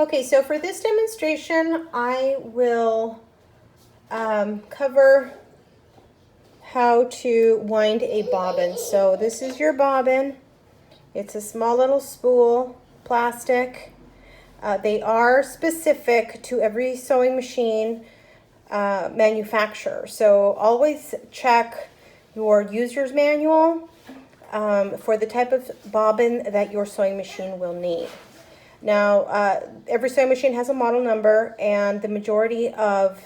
Okay, so for this demonstration, I will cover how to wind a bobbin. So this is your bobbin. It's a small little spool, plastic. They are specific to every sewing machine manufacturer. So always check your user's manual for the type of bobbin that your sewing machine will need. Now, every sewing machine has a model number, and the majority of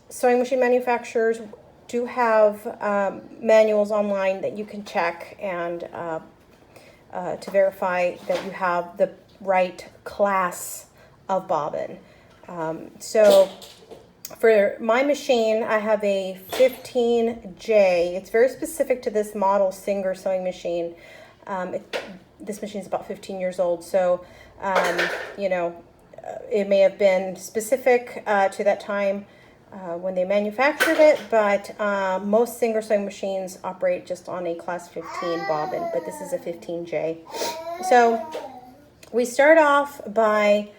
sewing machine manufacturers do have manuals online that you can check and to verify that you have the right class of bobbin. So for my machine, I have a 15J. It's very specific to this model Singer sewing machine. This machine is about 15 years old, so it may have been specific to that time when they manufactured it, but most Singer sewing machines operate just on a class 15 bobbin, but this is a 15J. So we start off by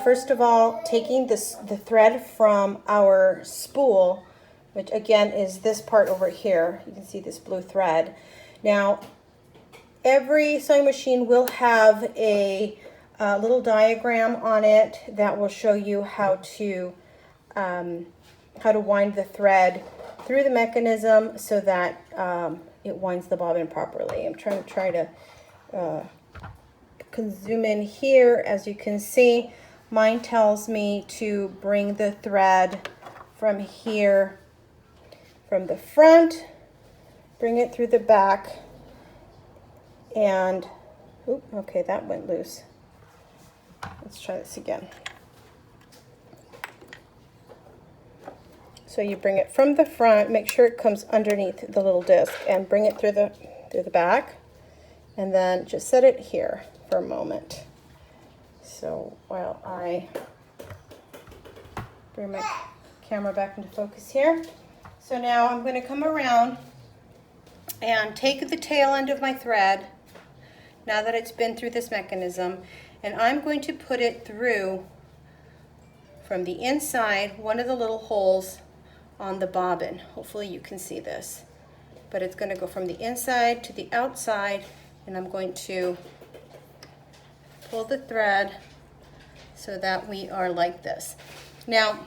first of all taking the thread from our spool, which again is this part over here. You can see this blue thread. Now, every sewing machine will have a little diagram on it that will show you how to wind the thread through the mechanism so that it winds the bobbin properly. I'm trying to zoom in here. As you can see, mine tells me to bring the thread from here, from the front, bring it through the back, and okay, that went loose. Let's try this again. So you bring it from the front, make sure it comes underneath the little disc, and bring it through the back, and then just set it here for a moment. So while I bring my camera back into focus here. So now I'm going to come around and take the tail end of my thread, now that it's been through this mechanism, and I'm going to put it through from the inside one of the little holes on the bobbin. Hopefully you can see this, but it's going to go from the inside to the outside, and I'm going to pull the thread so that we are like this. Now,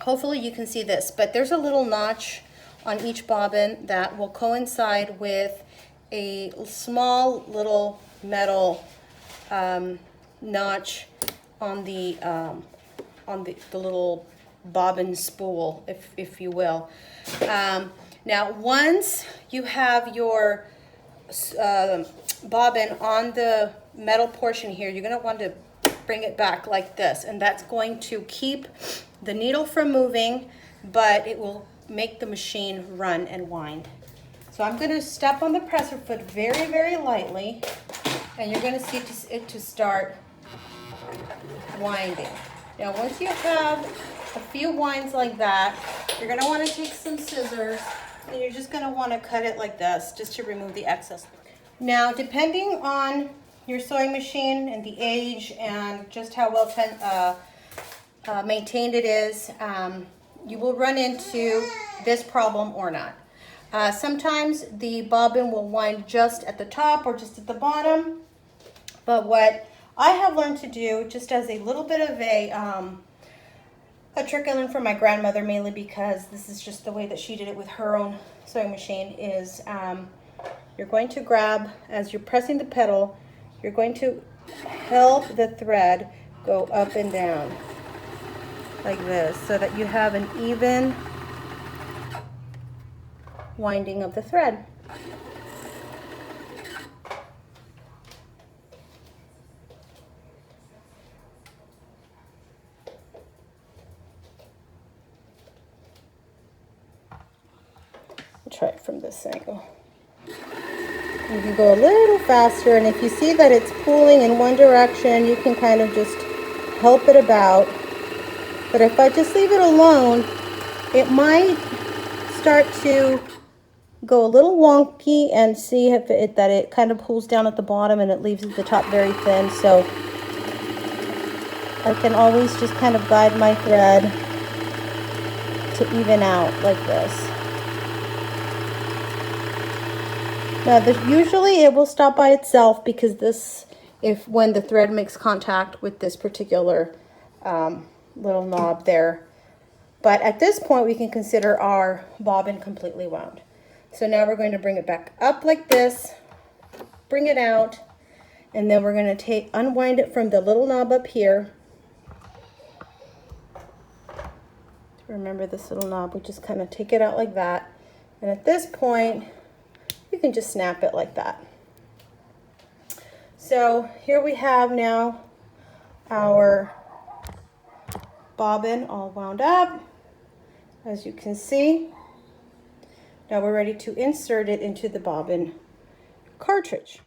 hopefully you can see this, but there's a little notch on each bobbin that will coincide with a small little metal notch on the little bobbin spool, if you will. Now, once you have your bobbin on the metal portion here, you're going to want to bring it back like this, and that's going to keep the needle from moving, but it will make the machine run and wind. So I'm going to step on the presser foot very, very lightly, and you're going to see it to start winding. Now, once you have a few winds like that, you're going to want to take some scissors, and you're just going to want to cut it like this, just to remove the excess. Now, depending on your sewing machine and the age and just how well maintained it is, you will run into this problem or not. Sometimes the bobbin will wind just at the top or just at the bottom, but what I have learned to do, just as a little bit of a trick I learned from my grandmother, mainly because this is just the way that she did it with her own sewing machine, is you're going to grab, as you're pressing the pedal, you're going to help the thread go up and down like this so that you have an even winding of the thread. I'll try it from this angle. You can go a little faster, and if you see that it's pulling in one direction, you can kind of just help it about. But if I just leave it alone, it might start to go a little wonky, and see if that it kind of pulls down at the bottom and it leaves the top very thin. So I can always just kind of guide my thread to even out like this. Now, usually it will stop by itself because when the thread makes contact with this particular little knob there. But at this point, we can consider our bobbin completely wound. So now we're going to bring it back up like this, bring it out, and then we're going to unwind it from the little knob up here. Remember this little knob, we just kind of take it out like that. And at this point, you can just snap it like that. So here we have now our bobbin all wound up, as you can see. Now we're ready to insert it into the bobbin cartridge.